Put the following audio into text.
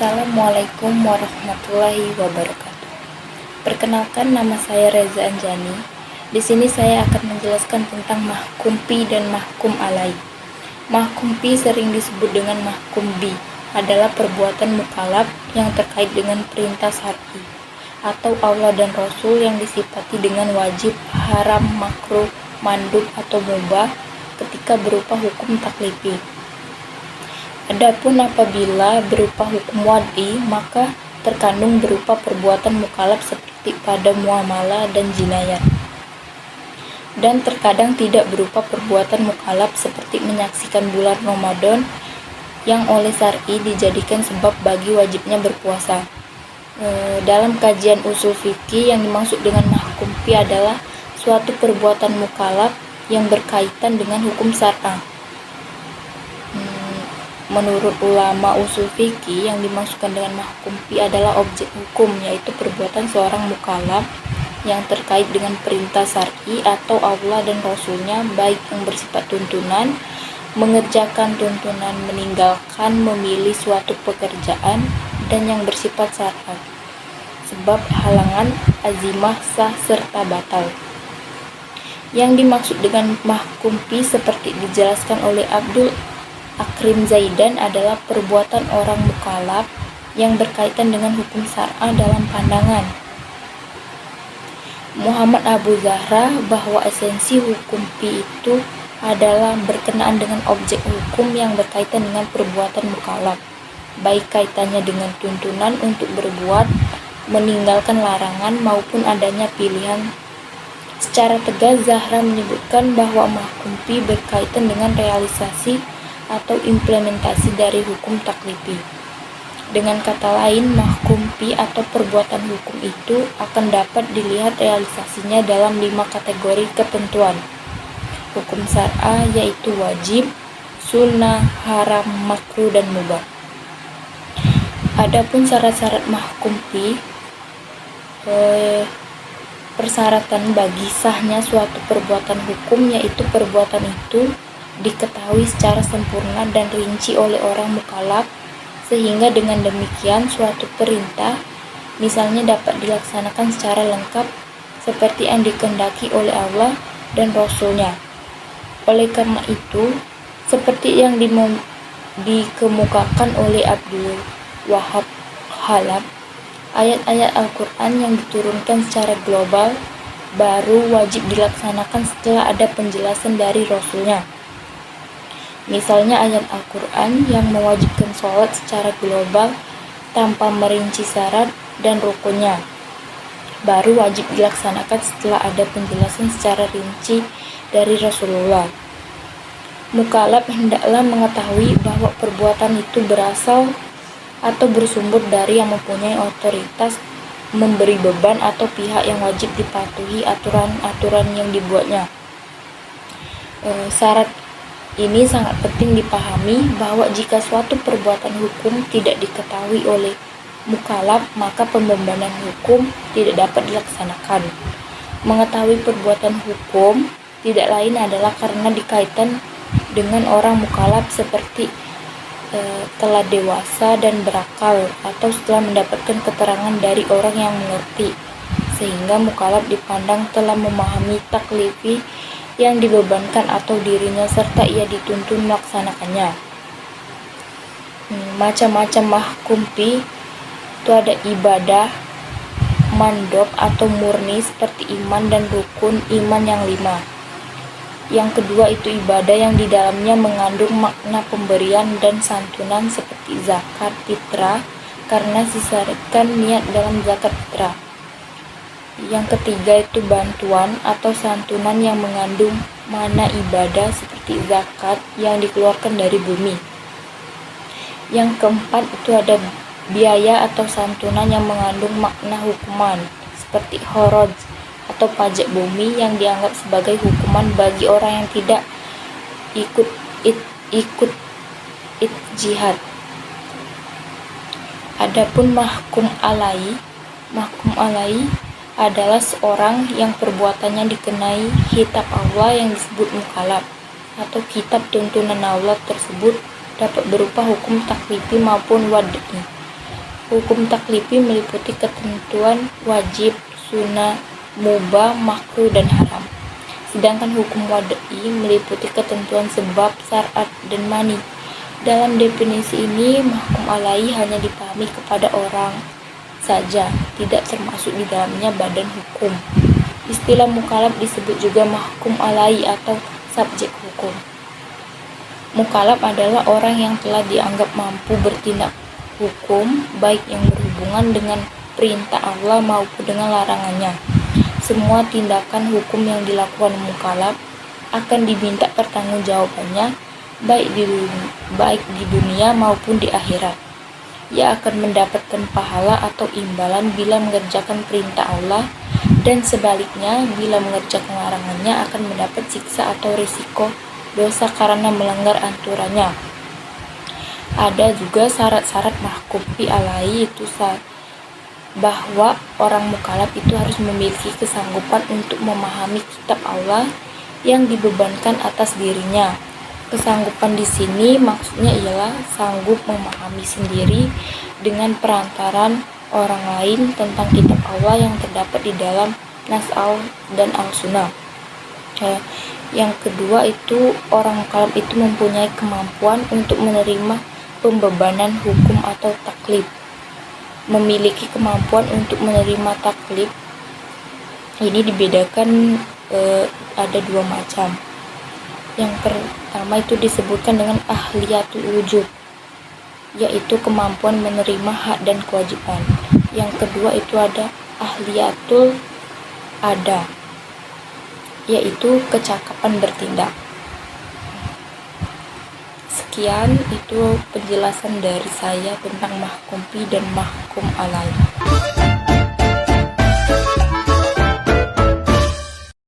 Assalamualaikum warahmatullahi wabarakatuh. Perkenalkan, nama saya Reza Anjani. Di sini saya akan menjelaskan tentang mahkum pi dan mahkum alai. Mahkum pi sering disebut dengan mahkum bi, adalah perbuatan mukallaf yang terkait dengan perintah syar'i atau Allah dan Rasul yang disifati dengan wajib, haram, makruh, mandub atau mubah ketika berupa hukum taklifi. Adapun apabila berupa hukum wad'i, maka terkandung berupa perbuatan mukallaf seperti pada muamalah dan jinayat. Dan terkadang tidak berupa perbuatan mukallaf seperti menyaksikan bulan Ramadan yang oleh syar'i dijadikan sebab bagi wajibnya berpuasa. Dalam kajian usul fikih, yang dimaksud dengan mahkum pi adalah suatu perbuatan mukallaf yang berkaitan dengan hukum syar'i. Menurut ulama usul fikih, yang dimaksudkan dengan mahkum pi adalah objek hukum, yaitu perbuatan seorang mukallaf yang terkait dengan perintah syar'i atau Allah dan Rasulnya, baik yang bersifat tuntunan, mengerjakan tuntunan, meninggalkan, memilih suatu pekerjaan, dan yang bersifat syarat, sebab halangan, azimah, sah, serta batal. Yang dimaksud dengan mahkum pi seperti dijelaskan oleh Abdul Akrim Zaidan adalah perbuatan orang mukallaf yang berkaitan dengan hukum syar'a dalam pandangan Muhammad Abu Zahra bahwa esensi hukum pi itu adalah berkenaan dengan objek hukum yang berkaitan dengan perbuatan mukallaf, baik kaitannya dengan tuntunan untuk berbuat, meninggalkan larangan, maupun adanya pilihan. Secara tegas, Zahra menyebutkan bahwa mahkum pi berkaitan dengan realisasi atau implementasi dari hukum taklifi. Dengan kata lain, mahkum pi atau perbuatan hukum itu akan dapat dilihat realisasinya dalam 5 kategori ketentuan hukum syar'a, yaitu wajib, sunnah, haram, makruh, dan mubah. Adapun syarat-syarat mahkum pi, persyaratan bagi sahnya suatu perbuatan hukum, yaitu perbuatan itu diketahui secara sempurna dan rinci oleh orang mukallaf, sehingga dengan demikian suatu perintah misalnya dapat dilaksanakan secara lengkap seperti yang dikehendaki oleh Allah dan Rasulnya. Oleh karena itu, seperti yang dikemukakan oleh Abdul Wahab Halab, ayat-ayat Al-Quran yang diturunkan secara global baru wajib dilaksanakan setelah ada penjelasan dari Rasulnya. Misalnya ayat Al-Quran yang mewajibkan sholat secara global tanpa merinci syarat dan rukunnya, baru wajib dilaksanakan setelah ada penjelasan secara rinci dari Rasulullah. Mukallaf hendaklah mengetahui bahwa perbuatan itu berasal atau bersumber dari yang mempunyai otoritas memberi beban atau pihak yang wajib dipatuhi aturan-aturan yang dibuatnya. Syarat ini sangat penting dipahami bahwa jika suatu perbuatan hukum tidak diketahui oleh mukallaf, maka pembebanan hukum tidak dapat dilaksanakan. Mengetahui perbuatan hukum tidak lain adalah karena dikaitkan dengan orang mukallaf seperti telah dewasa dan berakal, atau setelah mendapatkan keterangan dari orang yang mengerti, sehingga mukallaf dipandang telah memahami taklifi yang dibebankan atau dirinya serta ia dituntun melaksanakannya. Macam-macam mahkum pi itu ada ibadah, mandop atau murni seperti iman dan rukun iman yang 5. Yang kedua itu ibadah yang di dalamnya mengandung makna pemberian dan santunan seperti zakat fitrah, karena disyaratkan niat dalam zakat fitrah. Yang ketiga itu bantuan atau santunan yang mengandung makna ibadah seperti zakat yang dikeluarkan dari bumi. Yang keempat itu ada biaya atau santunan yang mengandung makna hukuman seperti kharaj atau pajak bumi yang dianggap sebagai hukuman bagi orang yang tidak ikut jihad. Adapun mahkum alai adalah seorang yang perbuatannya dikenai kitab Allah yang disebut mukallaf, atau kitab tuntunan Allah tersebut dapat berupa hukum taklifi maupun wad'i. Hukum taklifi meliputi ketentuan wajib, sunnah, mubah, makruh, dan haram. Sedangkan hukum wad'i meliputi ketentuan sebab, syarat, dan mani. Dalam definisi ini, mahkum alaihi hanya dipahami kepada orang saja, tidak termasuk di dalamnya badan hukum. Istilah mukallaf disebut juga mahkum alaihi atau subjek hukum. Mukallaf adalah orang yang telah dianggap mampu bertindak hukum, baik yang berhubungan dengan perintah Allah maupun dengan larangannya. Semua tindakan hukum yang dilakukan mukallaf akan diminta pertanggungjawabannya, baik di dunia maupun di akhirat. Ia akan mendapatkan pahala atau imbalan bila mengerjakan perintah Allah, dan sebaliknya bila mengerjakan larangannya akan mendapat siksa atau risiko dosa karena melanggar aturannya. Ada juga syarat-syarat mahkum alaihi, itu bahwa orang mukallaf itu harus memiliki kesanggupan untuk memahami kitab Allah yang dibebankan atas dirinya. Kesanggupan di sini maksudnya ialah sanggup memahami sendiri dengan perantaran orang lain tentang kitab Allah yang terdapat di dalam Nas dan Al-Sunnah. Yang kedua itu orang mukallaf itu mempunyai kemampuan untuk menerima pembebanan hukum atau taklif. Memiliki kemampuan untuk menerima taklif ini dibedakan ada dua macam. Yang pertama itu disebutkan dengan ahliyatul wujub, yaitu kemampuan menerima hak dan kewajiban. Yang kedua itu ada ahliyatul ada, yaitu kecakapan bertindak. Sekian itu penjelasan dari saya tentang mahkum fi dan mahkum alaihi.